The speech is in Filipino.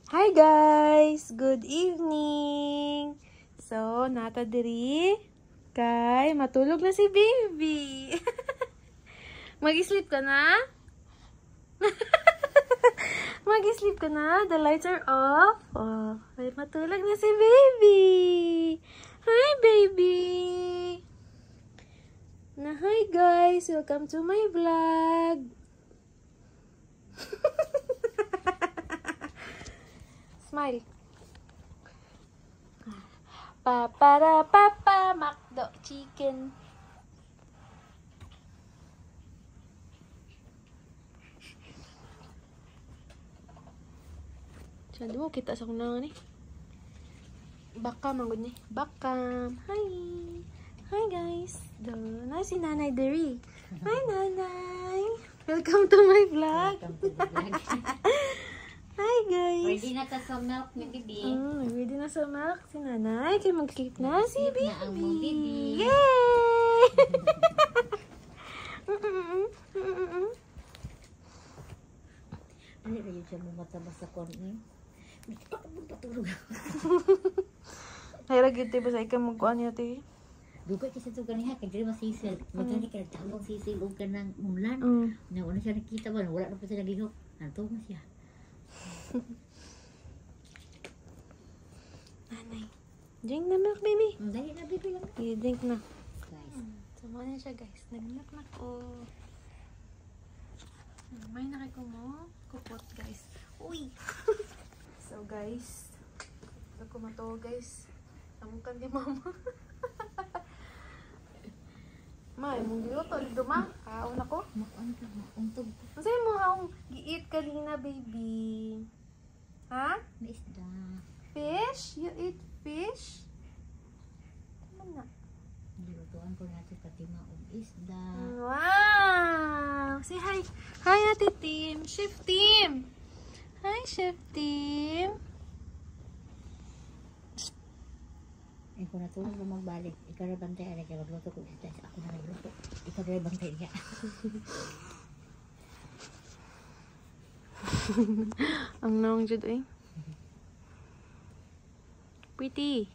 Hi guys! Good evening! So, nata diri kay matulog na si baby. Mag-sleep ka na? Mag-sleep ka na? The lights are off? Oh, ay matulog na si baby! Hi baby! Na hi guys! Welcome to my vlog! Smile. Para papa McDo chicken. Saan mo kita sa kunang ni? Baka manggod ni. Baka. Hi. Hi guys. Na si Nanay Deri. Hi Nanay. Welcome to my vlog. Hi guys! Ready na ta sa milk ni Bibi. Ready na sa milk si Nanay. Kaya mag-sleep na si Bibi. Na ang mong Bibi. Yay! Ano na yun siya mamataba sa kon eh? Patulog. Hayra gid ba sa ikaw mag-kuan niya te? Dugay kasi ito ganiha, kaya dili masisil. Magkani ka nagtawag sisil o ka ng mulan. Na una siya nakita ba, wala na pa siya naglihok. Nanto mo siya. Nanay. Drink na milk, baby. Dali na, Bibi lang. Drink na. Guys. Sama na siya, guys. Nag-milk na ko. May nakiko mo. Kupot, guys. Uy! So, guys. Ako matuwa, guys. Namukan kay mama. May, mong giluto. Lido, ma. Kaon ako. Makuan ka, makuntog. Ang sa'yo mo akong gi-eat kanina, baby. Ha? May isda. Fish? You eat fish? Tama na. Nilutuan ko natin pati maong isda. Wow! Say hi. Hi, Ate Tim. Chef Tim. Hi, Chef Tim. Eh, kung natulog mo magbalik, ikaw na bantay, alay ka magluto ko isda. Ako na nagluto. Ikaw na bantay niya. Ang naong jud eh. Pretty.